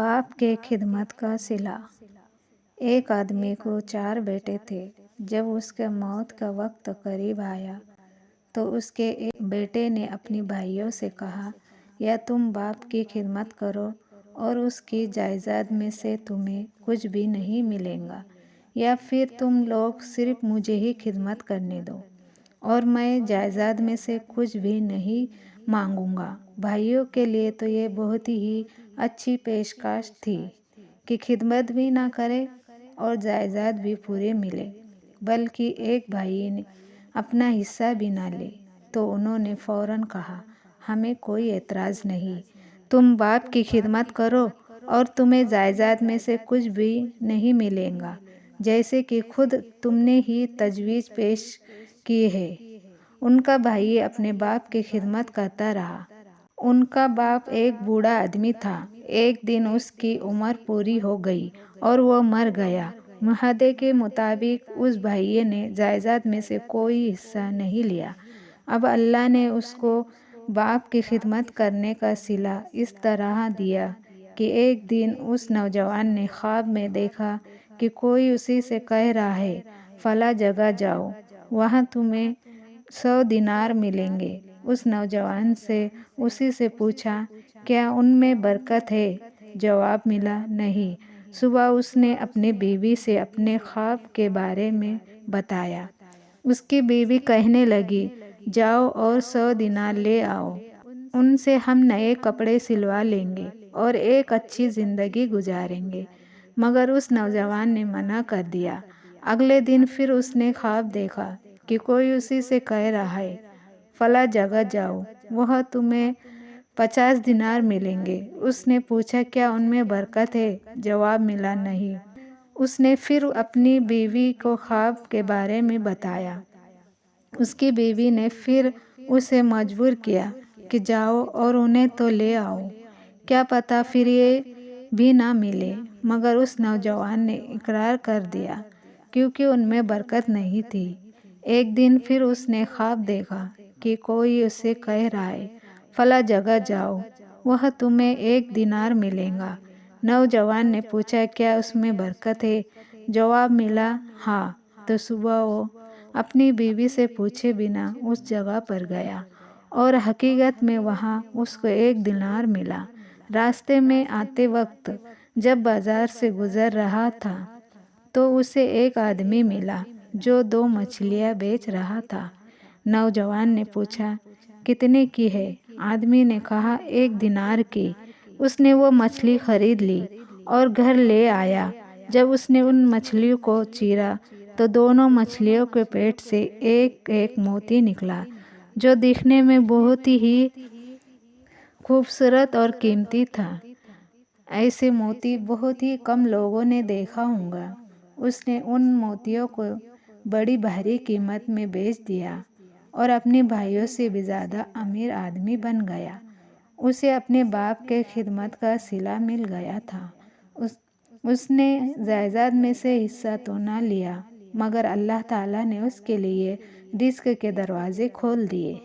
बाप के खिदमत का सिला। एक आदमी को 4 बेटे थे। जब उसके मौत का वक्त करीब आया तो उसके एक बेटे ने अपनी भाइयों से कहा, या तुम बाप की खिदमत करो और उसकी जायदाद में से तुम्हें कुछ भी नहीं मिलेगा, या फिर तुम लोग सिर्फ मुझे ही खिदमत करने दो और मैं जायदाद में से कुछ भी नहीं मांगूंगा। भाइयों के लिए तो ये बहुत ही अच्छी पेशकश थी कि खिदमत भी ना करे और जायदाद भी पूरे मिले, बल्कि एक भाई ने अपना हिस्सा भी ना ले। तो उन्होंने फौरन कहा, हमें कोई एतराज़ नहीं, तुम बाप की खिदमत करो और तुम्हें जायदाद में से कुछ भी नहीं मिलेगा, जैसे कि खुद तुमने ही तजवीज़ पेश की है। उनका भाई अपने बाप की खिदमत करता रहा। उनका बाप एक बूढ़ा आदमी था। एक दिन उसकी उम्र पूरी हो गई और वो मर गया। मुआहदे के मुताबिक उस भाई ने जायदाद में से कोई हिस्सा नहीं लिया। अब अल्लाह ने उसको बाप की खिदमत करने का सिला इस तरह दिया कि एक दिन उस नौजवान ने ख्वाब में देखा कि कोई उसी से कह रहा है, फला जगह जाओ, वहाँ तुम्हें 100 दिनार मिलेंगे। उस नौजवान से उसी से पूछा, क्या उनमें बरकत है? जवाब मिला, नहीं। सुबह उसने अपनी बीवी से अपने ख्वाब के बारे में बताया। उसकी बीवी कहने लगी, जाओ और 100 दिनार ले आओ, उनसे हम नए कपड़े सिलवा लेंगे और एक अच्छी ज़िंदगी गुजारेंगे। मगर उस नौजवान ने मना कर दिया। अगले दिन फिर उसने ख्वाब देखा कि कोई उसी से कह रहा है, फला जगह जाओ, वह तुम्हें 50 दिनार मिलेंगे। उसने पूछा, क्या उनमें बरकत है? जवाब मिला, नहीं। उसने फिर अपनी बीवी को ख्वाब के बारे में बताया। उसकी बीवी ने फिर उसे मजबूर किया कि जाओ और उन्हें तो ले आओ, क्या पता फिर ये भी ना मिले। मगर उस नौजवान ने इकरार कर दिया क्योंकि उनमें बरकत नहीं थी। एक दिन फिर उसने ख्वाब देखा कि कोई उसे कह रहा है, फला जगह जाओ, वह तुम्हें 1 दिनार मिलेगा। नौजवान ने पूछा, क्या उसमें बरकत है? जवाब मिला, हाँ। तो सुबह वो अपनी बीवी से पूछे बिना उस जगह पर गया और हकीकत में वहाँ उसको 1 दिनार मिला। रास्ते में आते वक्त जब बाजार से गुजर रहा था तो उसे एक आदमी मिला जो 2 मछलियाँ बेच रहा था। नौजवान ने पूछा, कितने की है? आदमी ने कहा, 1 दिनार की। उसने वो मछली खरीद ली और घर ले आया। जब उसने उन मछलियों को चीरा तो दोनों मछलियों के पेट से एक एक मोती निकला, जो दिखने में बहुत ही खूबसूरत और कीमती था। ऐसे मोती बहुत ही कम लोगों ने देखा होगा। उसने उन मोतियों को बड़ी भारी कीमत में बेच दिया और अपने भाइयों से भी ज़्यादा अमीर आदमी बन गया। उसे अपने बाप के खिदमत का सिला मिल गया था। उसने जायदाद में से हिस्सा तो ना लिया, मगर अल्लाह ताला ने उसके लिए रिज़्क के दरवाज़े खोल दिए।